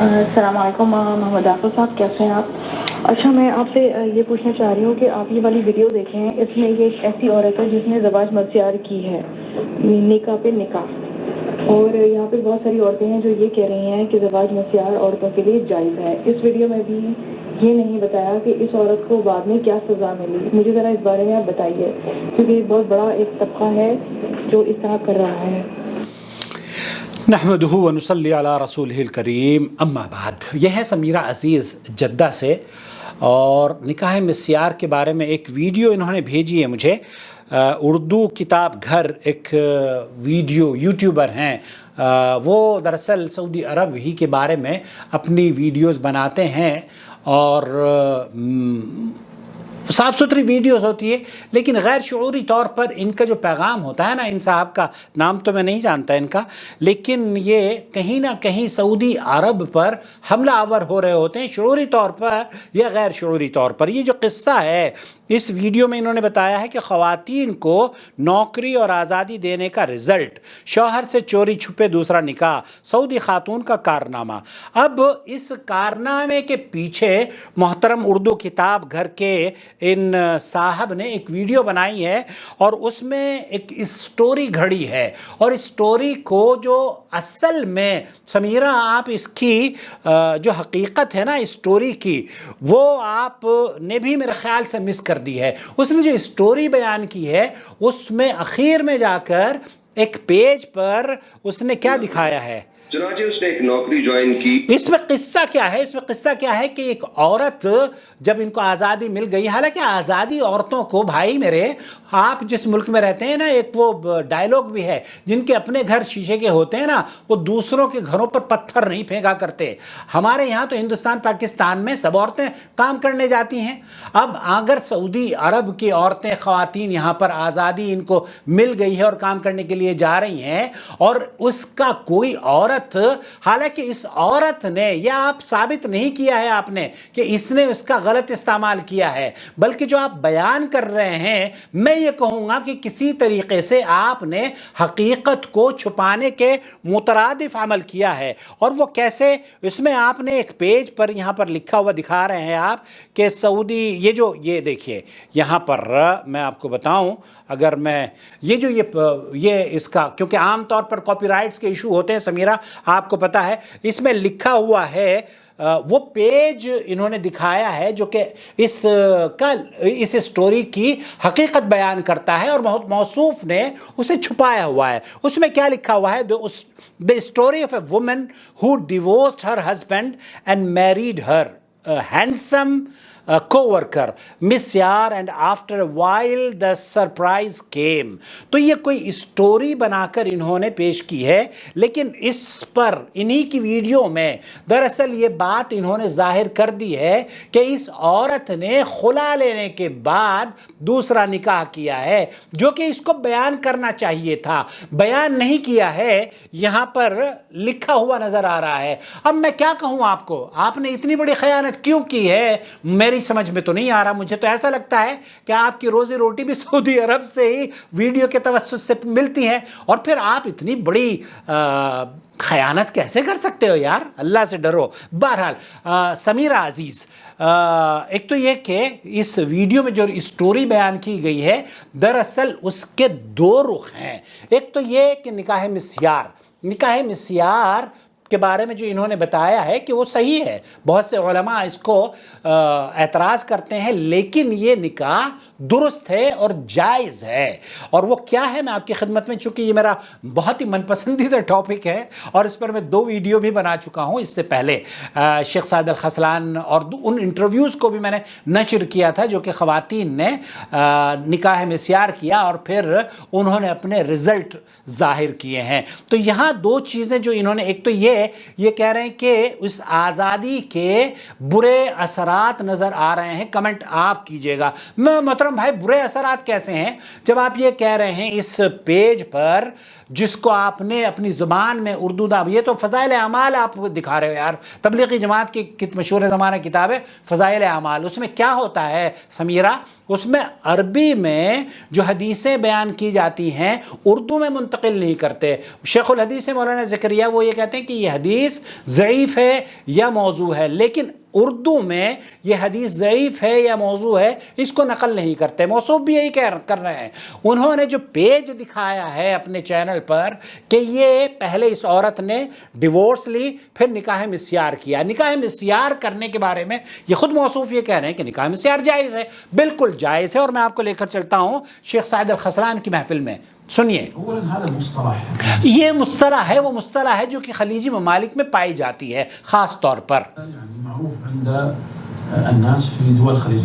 السلام علیکم محمد آفر صاحب، کیسے ہیں آپ؟ اچھا، میں آپ سے یہ پوچھنا چاہ رہی ہوں کہ آپ یہ والی ویڈیو دیکھیں ہیں، اس میں یہ ایک ایسی عورت ہے جس نے زواج مسیار کی ہے، نکاح پہ نکاح، اور یہاں پہ بہت ساری عورتیں ہیں جو یہ کہہ رہی ہیں کہ زواج مسیار عورتوں کے لیے جائز ہے۔ اس ویڈیو میں بھی یہ نہیں بتایا کہ اس عورت کو بعد میں کیا سزا ملی۔ مجھے ذرا اس بارے میں آپ بتائیے، کیونکہ یہ بہت بڑا ایک طبقہ ہے جو اس طرح کر رہا ہے۔ نحمدہ ونصلی علی رسولہ الکریم، اما بعد۔ یہ ہے سمیرہ عزیز جدہ سے، اور نکاح مسیار کے بارے میں ایک ویڈیو انہوں نے بھیجی ہے مجھے۔ اردو کتاب گھر ایک ویڈیو یوٹیوبر ہیں، وہ دراصل سعودی عرب ہی کے بارے میں اپنی ویڈیوز بناتے ہیں، اور صاف ستھری ویڈیوز ہوتی ہے، لیکن غیر شعوری طور پر ان کا جو پیغام ہوتا ہے نا، ان صاحب کا نام تو میں نہیں جانتا ان کا، لیکن یہ کہیں نہ کہیں سعودی عرب پر حملہ آور ہو رہے ہوتے ہیں، شعوری طور پر یا غیر شعوری طور پر۔ یہ جو قصہ ہے اس ویڈیو میں انہوں نے بتایا ہے کہ خواتین کو نوکری اور آزادی دینے کا رزلٹ، شوہر سے چوری چھپے دوسرا نکاح، سعودی خاتون کا کارنامہ۔ اب اس کارنامے کے پیچھے محترم اردو کتاب گھر کے ان صاحب نے ایک ویڈیو بنائی ہے، اور اس میں ایک اسٹوری گھڑی ہے، اور اسٹوری کو جو اصل میں سمیرہ آپ اس کی جو حقیقت ہے نا اسٹوری کی، وہ آپ نے بھی میرے خیال سے مس کر دی ہے۔ اس نے جو اسٹوری بیان کی ہے، اس میں اخیر میں جا کر ایک پیج پر اس نے کیا دکھایا ہے، چنانچہ اس نے ایک نوکری جوائن کی۔ اس میں قصہ کیا ہے؟ اس میں قصہ کیا ہے کہ ایک عورت جب ان کو آزادی مل گئی، حالانکہ آزادی عورتوں کو، بھائی میرے، آپ جس ملک میں رہتے ہیں نا، ایک وہ ڈائیلاگ بھی ہے، جن کے اپنے گھر شیشے کے ہوتے ہیں نا، وہ دوسروں کے گھروں پر پتھر نہیں پھینکا کرتے۔ ہمارے یہاں تو ہندوستان پاکستان میں سب عورتیں کام کرنے جاتی ہیں۔ اب اگر سعودی عرب کی عورتیں، خواتین یہاں پر آزادی ان کو مل گئی ہے اور کام کرنے کے لیے جا رہی ہیں، اور اس کا کوئی عورت، حالانکہ اس عورت نے، یہ آپ ثابت نہیں کیا ہے آپ نے کہ اس نے اس کا غلط استعمال کیا ہے، بلکہ جو آپ بیان کر رہے ہیں، میں یہ کہوں گا کہ کسی طریقے سے آپ نے حقیقت کو چھپانے کے مترادف عمل کیا ہے۔ اور وہ کیسے؟ اس میں آپ نے ایک پیج پر یہاں پر لکھا ہوا دکھا رہے ہیں آپ کہ سعودی، یہ دیکھیے یہاں پر میں آپ کو بتاؤں، اگر میں یہ اس کا، کیونکہ عام طور پر کاپی رائٹس کے ایشو ہوتے ہیں سمیرہ، آپ کو پتا ہے، اس میں لکھا ہوا ہے، وہ پیج انہوں نے دکھایا ہے جو کہ اس اسٹوری کی حقیقت بیان کرتا ہے، اور موصوف نے اسے چھپایا ہوا ہے۔ اس میں کیا لکھا ہوا ہے؟ The story of a woman who divorced her husband and married her handsome co-worker مسیار and after a while the surprise came۔ تو یہ کوئی اسٹوری بنا کر انہوں نے پیش کی ہے، لیکن اس پر انہی کی ویڈیو میں دراصل یہ بات انہوں نے ظاہر کر دی ہے کہ اس عورت نے خلا لینے کے بعد دوسرا نکاح کیا ہے، جو کہ اس کو بیان کرنا چاہیے تھا، بیان نہیں کیا ہے، یہاں پر لکھا ہوا نظر آ رہا ہے۔ اب میں کیا کہوں آپ کو، آپ نے اتنی بڑی خیانت کیوں کی ہے؟ میری سمجھ میں تو نہیں آ رہا۔ مجھے تو ایسا لگتا ہے کہ آپ کی روزی روٹی بھی سعودی عرب سے ہی ویڈیو کے توسط سے ملتی ہے، اور پھر آپ اتنی بڑی خیانت کیسے کر سکتے ہو یار؟ اللہ سے ڈرو۔ بہرحال سمیرہ عزیز، ایک تو یہ کہ اس ویڈیو میں جو اسٹوری بیان کی گئی ہے، دراصل اس کے دو رخ ہیں۔ ایک تو یہ کہ نکاح مسیار کے بارے میں جو انہوں نے بتایا ہے کہ وہ صحیح ہے، بہت سے علماء اس کو اعتراض کرتے ہیں، لیکن یہ نکاح درست ہے اور جائز ہے۔ اور وہ کیا ہے، میں آپ کی خدمت میں، چونکہ یہ میرا بہت ہی من پسندیدہ ٹاپک ہے، اور اس پر میں 2 ویڈیو بھی بنا چکا ہوں اس سے پہلے۔ شیخ سعد الخسلان اور ان انٹرویوز کو بھی میں نے نشر کیا تھا جو کہ خواتین نے نکاح مسیار کیا، اور پھر انہوں نے اپنے رزلٹ ظاہر کیے ہیں۔ تو یہاں 2 چیزیں جو انہوں نے، ایک تو یہ کہہ رہے ہیں کہ اس آزادی کے برے اثرات نظر آ رہے ہیں۔ کمنٹ آپ کیجئے گا۔ محترم بھائی، برے اثرات کیسے ہیں جب آپ یہ کہہ رہے ہیں اس پیج پر، جس کو آپ نے اپنی زبان میں اردو یہ تو فضائل اعمال آپ دکھا رہے ہو یار، تبلیغی جماعت کی مشہور زمانہ کتاب ہے فضائل اعمال۔ اس میں کیا ہوتا ہے سمیرہ؟ اس میں عربی میں جو حدیثیں بیان کی جاتی ہیں اردو میں منتقل نہیں کرتے۔ شیخ الحدیث مولانا زکریا وہ یہ کہتے ہیں کہ یہ حدیث ضعیف ہے یا موضوع ہے، لیکن اردو میں یہ حدیث ضعیف ہے یا موضوع ہے اس کو نقل نہیں کرتے۔ موصوف بھی یہی کر رہے ہیں۔ انہوں نے جو پیج دکھایا ہے اپنے چینل پر کہ یہ پہلے اس عورت نے ڈیورس لی پھر نکاح مسیار کیا، نکاح مسیار کرنے کے بارے میں یہ خود موصوف یہ کہہ رہے ہیں کہ نکاح مسیار جائز ہے، بالکل جائز ہے۔ اور میں آپ کو لے کر چلتا ہوں شیخ سعد الخسران کی محفل میں، سنیے۔ یہ مصطلح ہے، وہ مصطلح ہے جو کہ خلیجی ممالک میں پائی جاتی ہے خاص طور پر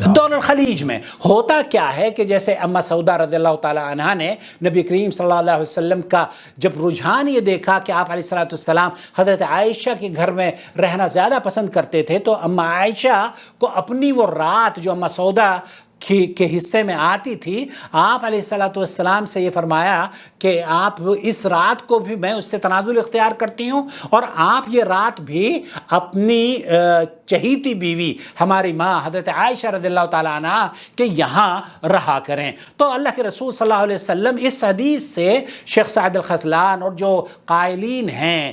دول الخلیج میں۔ ہوتا کیا ہے کہ جیسے اما سعودہ رضی اللہ تعالی عنہا نے نبی کریم صلی اللہ علیہ وسلم کا جب رجحان یہ دیکھا کہ آپ علیہ السلام حضرت عائشہ کے گھر میں رہنا زیادہ پسند کرتے تھے، تو اما عائشہ کو اپنی وہ رات جو اما سعودہ کے حصے میں آتی تھی، آپ علیہ السلام سے یہ فرمایا کہ آپ اس رات کو بھی میں اس سے تنازل اختیار کرتی ہوں، اور آپ یہ رات بھی اپنی چہیتی بیوی ہماری ماں حضرت عائشہ رضی اللہ تعالیٰ عنہ کہ یہاں رہا کریں۔ تو اللہ کے رسول صلی اللہ علیہ وسلم اس حدیث سے شیخ سعد الخسلان اور جو قائلین ہیں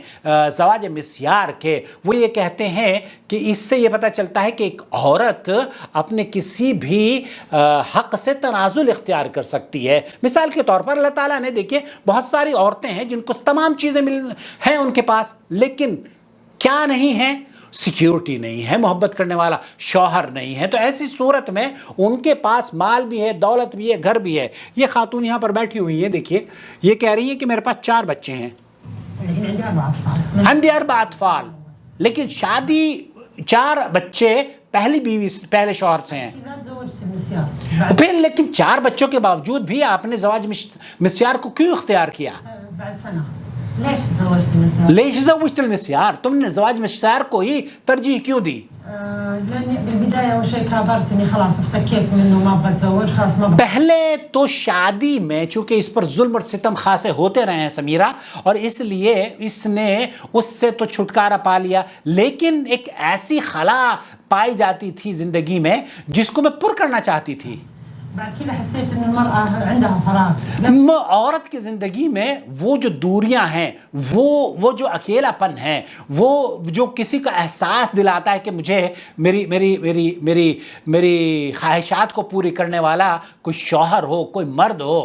زواج مسیار کے، وہ یہ کہتے ہیں کہ اس سے یہ پتہ چلتا ہے کہ ایک عورت اپنے کسی بھی حق سے تنازل اختیار کر سکتی ہے۔ مثال کے طور پر اللہ تعالیٰ نے دیکھیے بہت ساری عورتیں ہیں جن کو تمام چیزیں ہیں ان کے پاس، لیکن کیا نہیں ہیں؟ سیکیورٹی نہیں ہے، محبت کرنے والا شوہر نہیں ہے۔ تو ایسی صورت میں ان کے پاس مال بھی ہے، دولت بھی ہے، گھر بھی ہے۔ یہ خاتون یہاں پر بیٹھی ہوئی ہے، دیکھیے یہ کہہ رہی ہے کہ میرے پاس 4 بچے ہیں، عندي 4 اطفال، لیکن شادی 4 بچے پہلی بیوی پہلے شوہر سے ہیں، پھر لیکن 4 بچوں کے باوجود بھی آپ نے زواج مسیار کو کیوں اختیار کیا؟ ليش زوجت المسيار؟ تم نے زواج مسیار کو ہی ترجیح کیوں دی؟ پہلے تو شادی میں چونکہ اس پر ظلم اور ستم خاصے ہوتے رہے ہیں سمیرہ، اور اس لیے اس نے اس سے تو چھٹکارا پا لیا، لیکن ایک ایسی خلا پائی جاتی تھی زندگی میں جس کو میں پر کرنا چاہتی تھی۔ عورت کی زندگی میں وہ جو دوریاں ہیں، وہ جو اکیلا پن ہے، وہ جو کسی کا احساس دلاتا ہے کہ مجھے میری میری میری میری میری خواہشات کو پوری کرنے والا کوئی شوہر ہو، کوئی مرد ہو،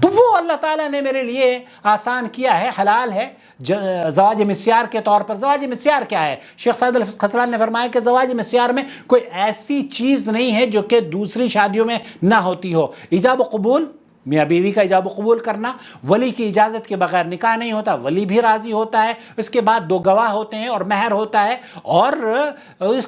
تو وہ اللہ تعالیٰ نے میرے لیے آسان کیا ہے، حلال ہے زواج مسیار کے طور پر۔ زواج مسیار کیا ہے؟ شیخ سعد الخسران نے فرمایا کہ زواج مسیار میں کوئی ایسی چیز نہیں ہے جو کہ دوسری شادیوں میں نہ ہوتی ہو۔ ایجاب و قبول، میاں بیوی کا ایجاب و قبول کرنا، ولی کی اجازت کے بغیر نکاح نہیں ہوتا، ولی بھی راضی ہوتا ہے، اس کے بعد 2 گواہ ہوتے ہیں اور مہر ہوتا ہے، اور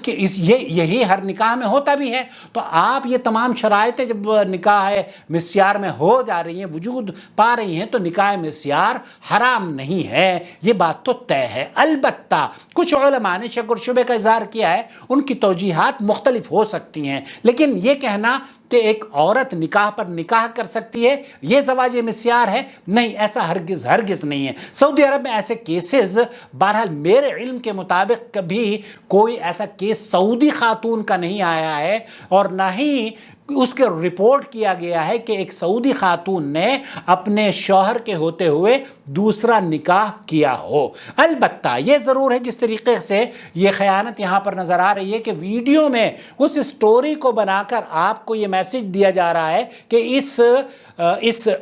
یہی ہر نکاح میں ہوتا بھی ہے۔ تو آپ یہ تمام شرائطیں جب نکاح مسیار میں ہو جا رہی ہیں، وجود پا رہی ہیں، تو نکاح مسیار حرام نہیں ہے، یہ بات تو طے ہے۔ البتہ کچھ علماء نے شک اور شبہ کا اظہار کیا ہے، ان کی توجیحات مختلف ہو سکتی ہیں، لیکن یہ کہنا کہ ایک عورت نکاح پر نکاح کر سکتی ہے یہ زواج مسیار ہے، نہیں، ایسا ہرگز نہیں ہے۔ سعودی عرب میں ایسے کیسز بہرحال میرے علم کے مطابق کبھی کوئی ایسا کیس سعودی خاتون کا نہیں آیا ہے، اور نہ ہی اس کے رپورٹ کیا گیا ہے کہ ایک سعودی خاتون نے اپنے شوہر کے ہوتے ہوئے دوسرا نکاح کیا ہو۔ البتہ یہ ضرور ہے جس طریقے سے یہ خیانت یہاں پر نظر آ رہی ہے کہ ویڈیو میں اس سٹوری کو بنا کر آپ کو یہ میسج دیا جا رہا ہے کہ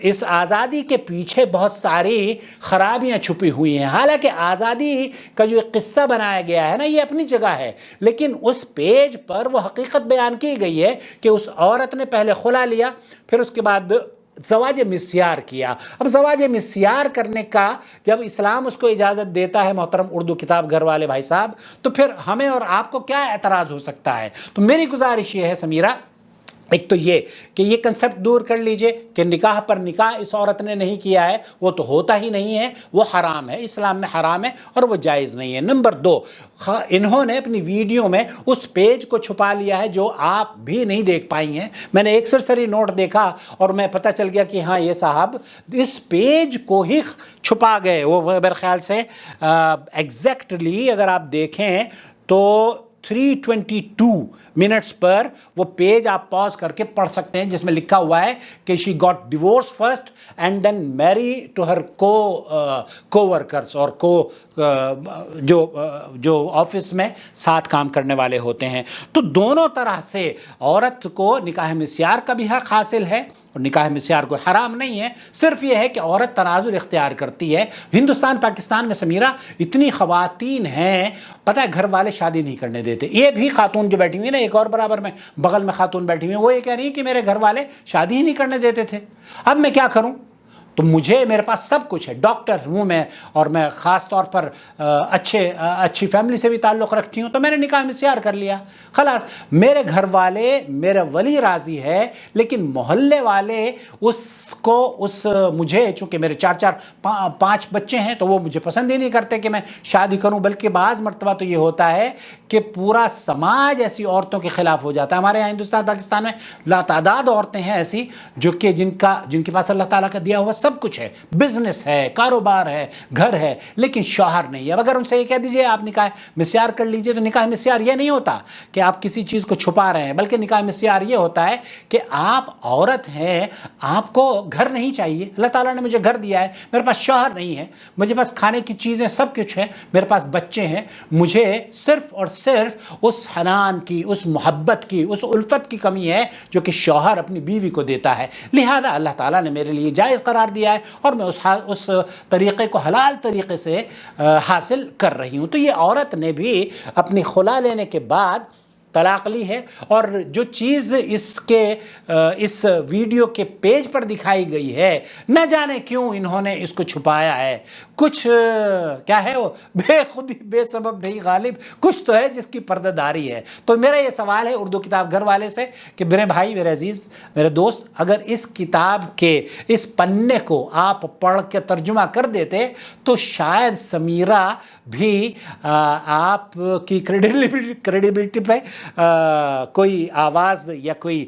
اس آزادی کے پیچھے بہت ساری خرابیاں چھپی ہوئی ہیں۔ حالانکہ آزادی کا جو ایک قصہ بنایا گیا ہے نا، یہ اپنی جگہ ہے، لیکن اس پیج پر وہ حقیقت بیان کی گئی ہے کہ اس عورت نے پہلے خلا لیا، پھر اس کے بعد زواج مسیار کیا۔ اب زواج مسیار کرنے کا جب اسلام اس کو اجازت دیتا ہے محترم اردو کتاب گھر والے بھائی صاحب، تو پھر ہمیں اور آپ کو کیا اعتراض ہو سکتا ہے؟ تو میری گزارش یہ ہے سمیرہ، ایک تو یہ کہ یہ کنسپٹ دور کر لیجئے کہ نکاح پر نکاح اس عورت نے نہیں کیا ہے، وہ تو ہوتا ہی نہیں ہے، وہ حرام ہے، اسلام میں حرام ہے اور وہ جائز نہیں ہے۔ نمبر 2، انہوں نے اپنی ویڈیو میں اس پیج کو چھپا لیا ہے جو آپ بھی نہیں دیکھ پائی ہیں۔ میں نے ایک سرسری نوٹ دیکھا اور میں پتہ چل گیا کہ ہاں یہ صاحب اس پیج کو ہی چھپا گئے۔ وہ میرے خیال سے ایگزیکٹلی اگر آپ دیکھیں تو 3:22 منٹس پر وہ پیج آپ پاز کر کے پڑھ سکتے ہیں جس میں لکھا ہوا ہے کہ she got divorce first and then marry to ہر کو ورکرس اور جو آفس میں ساتھ کام کرنے والے ہوتے ہیں. تو دونوں طرح سے عورت کو نکاح مسیار کا بھی حق حاصل ہے اور نکاح مسیار کو حرام نہیں ہے. صرف یہ ہے کہ عورت تنازل اختیار کرتی ہے. ہندوستان پاکستان میں سمیرہ اتنی خواتین ہیں پتہ ہے گھر والے شادی نہیں کرنے دیتے. یہ بھی خاتون جو بیٹھی ہوئی نا ایک اور برابر میں بغل میں خاتون بیٹھی ہوئی ہیں وہ یہ کہہ رہی ہیں کہ میرے گھر والے شادی ہی نہیں کرنے دیتے تھے. اب میں کیا کروں؟ تو میرے پاس سب کچھ ہے, ڈاکٹر ہوں میں اور میں خاص طور پر اچھی فیملی سے بھی تعلق رکھتی ہوں, تو میں نے نکاح مسیار کر لیا خلاص. میرے گھر والے میرا ولی راضی ہے لیکن محلے والے مجھے چونکہ میرے 4-5 بچے ہیں تو وہ مجھے پسند ہی نہیں کرتے کہ میں شادی کروں. بلکہ بعض مرتبہ تو یہ ہوتا ہے کہ پورا سماج ایسی عورتوں کے خلاف ہو جاتا ہے. ہمارے یہاں ہندوستان پاکستان میں لاتعداد عورتیں ہیں ایسی جو کہ جن کے پاس اللہ تعالیٰ کا دیا ہوا سب کچھ ہے, بزنس ہے, کاروبار ہے, گھر ہے, لیکن شوہر نہیں ہے. اب اگر ان سے یہ کہہ دیجئے آپ نکاح مسیار کر لیجئے تو نکاح مسیار یہ نہیں ہوتا کہ آپ کسی چیز کو چھپا رہے ہیں, بلکہ نکاح مسیار یہ ہوتا ہے کہ آپ عورت ہیں, آپ کو گھر نہیں چاہیے. اللہ تعالیٰ نے مجھے گھر دیا ہے, میرے پاس شوہر نہیں ہے, مجھے پاس کھانے کی چیزیں سب کچھ ہے, میرے پاس بچے ہیں, مجھے صرف اور صرف اس حنان کی, اس محبت کی, اس الفت کی کمی ہے جو کہ شوہر اپنی بیوی کو دیتا ہے. لہذا اللہ تعالیٰ نے میرے لیے جائز قرار دیا ہے اور میں اس طریقے کو حلال طریقے سے حاصل کر رہی ہوں. تو یہ عورت نے بھی اپنی خلا لینے کے بعد طلاق لی ہے. اور جو چیز اس ویڈیو کے پیج پر دکھائی گئی ہے نہ جانے کیوں انہوں نے اس کو چھپایا ہے. کچھ کیا ہے وہ بے خودی بے سبب نہیں غالب, کچھ تو ہے جس کی پردہ داری ہے. تو میرا یہ سوال ہے اردو کتاب گھر والے سے کہ میرے بھائی, میرے عزیز, میرے دوست, اگر اس کتاب کے اس پنے کو آپ پڑھ کے ترجمہ کر دیتے تو شاید سمیرہ بھی آپ کی کریڈیبلٹی پہ کوئی آواز یا کوئی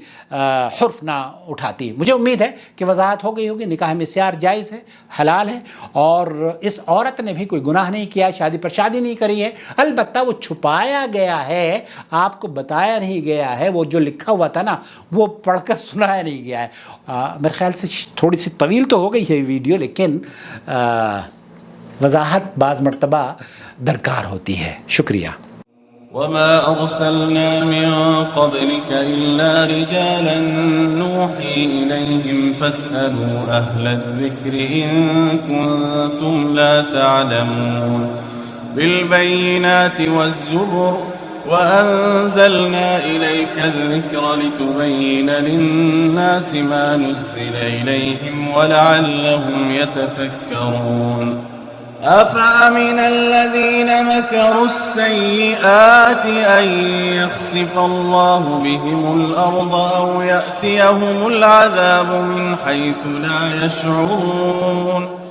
حرف نہ اٹھاتی. مجھے امید ہے کہ وضاحت ہو گئی ہوگی. نکاح مسیار جائز ہے, حلال ہے, اور اس عورت نے بھی کوئی گناہ نہیں کیا, شادی پر شادی نہیں کری ہے. البتہ وہ چھپایا گیا ہے, آپ کو بتایا نہیں گیا ہے. وہ جو لکھا ہوا تھا نا وہ پڑھ کر سنایا نہیں گیا ہے. میرے خیال سے تھوڑی سی طویل تو ہو گئی ہے ویڈیو, لیکن وضاحت بعض مرتبہ درکار ہوتی ہے. شکریہ. وما أرسلنا من قبلك إلا رجالا نوحي إليهم فاسألوا أهل الذكر إن كنتم لا تعلمون بالبينات والزبر وأنزلنا إليك الذكر لتبين للناس ما نزل إليهم ولعلهم يتفكرون أفأمن الذين مكروا السيئات أن يخسف الله بهم الأرض أو يأتيهم العذاب من حيث لا يشعرون